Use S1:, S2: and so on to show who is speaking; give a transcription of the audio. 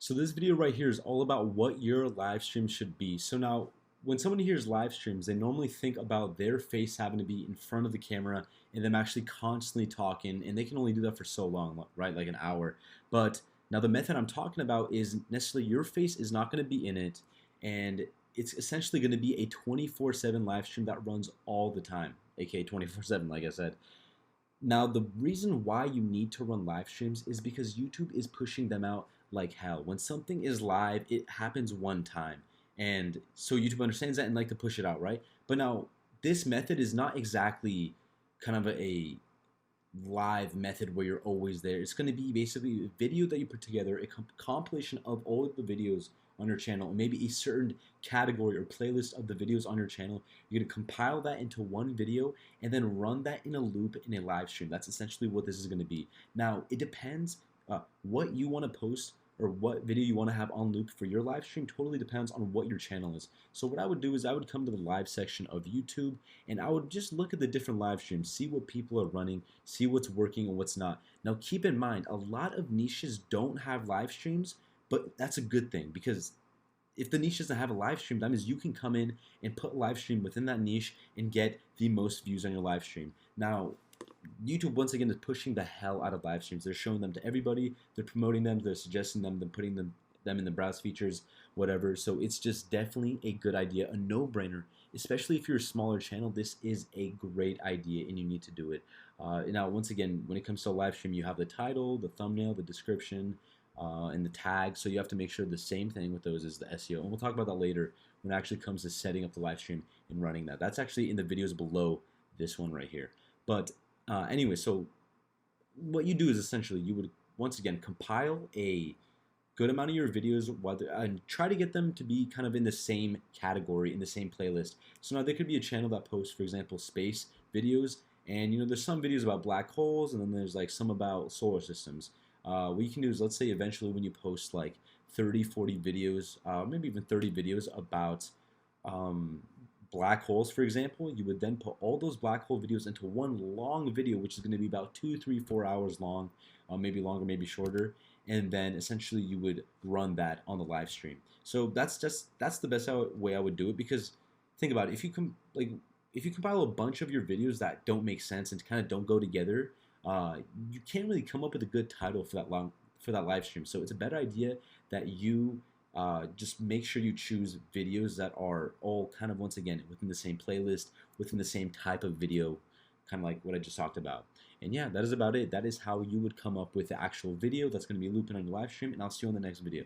S1: So this video right here is all about what your live stream should be. So now, when someone hears live streams, they normally think about their face having to be in front of the camera and them actually constantly talking, and they can only do that for so long, right? Like an hour. But now the method I'm talking about is necessarily your face is not going to be in it, and it's essentially going to be a 24/7 live stream that runs all the time, aka 24/7, like I said. Now, the reason why you need to run live streams is because YouTube is pushing them out like hell. When something is live, it happens one time. And so YouTube understands that and like to push it out, right? But now, this method is not exactly kind of a live method where you're always there. It's going to be basically a video that you put together, a compilation of all of the videos on your channel, and maybe a certain category or playlist of the videos on your channel. You're going to compile that into one video and then run that in a loop in a live stream. That's essentially what this is going to be. Now, it depends what you want to post or what video you want to have on loop for your live stream. Totally depends on what your channel is. So what I would do is I would come to the live section of YouTube and I would just look at the different live streams, see what people are running, see what's working and what's not. Now keep in mind, a lot of niches don't have live streams, but that's a good thing because if the niche doesn't have a live stream, that means you can come in and put a live stream within that niche and get the most views on your live stream. Now, YouTube once again is pushing the hell out of live streams. They're showing them to everybody. They're promoting them. They're suggesting them. They're putting them in the browse features, whatever. So it's just definitely a good idea, a no-brainer. Especially if you're a smaller channel, this is a great idea and you need to do it. Now, once again, when it comes to a live stream, you have the title, the thumbnail, the description, and the tag. So you have to make sure the same thing with those is the SEO. And we'll talk about that later when it actually comes to setting up the live stream and running that. That's actually in the videos below this one right here. But anyway, so what you do is essentially you would once again compile a good amount of your videos and try to get them to be kind of in the same category, in the same playlist. So now there could be a channel that posts, for example, space videos, and there's some videos about black holes, and then there's like some about solar systems. What you can do is, let's say eventually when you post like 30, 40 videos, maybe even 30 videos about black holes, for example, you would then put all those black hole videos into one long video, which is going to be about 2, 3, 4 hours long, maybe longer, maybe shorter, and then essentially you would run that on the live stream. So that's the best way I would do it, because think about it, if you compile a bunch of your videos that don't make sense and kind of don't go together, you can't really come up with a good title for that live stream. So it's a better idea that you just make sure you choose videos that are all kind of, once again, within the same playlist, within the same type of video, kind of like what I just talked about. And yeah, that is about it. That is how you would come up with the actual video that's going to be looping on your live stream, and I'll see you on the next video.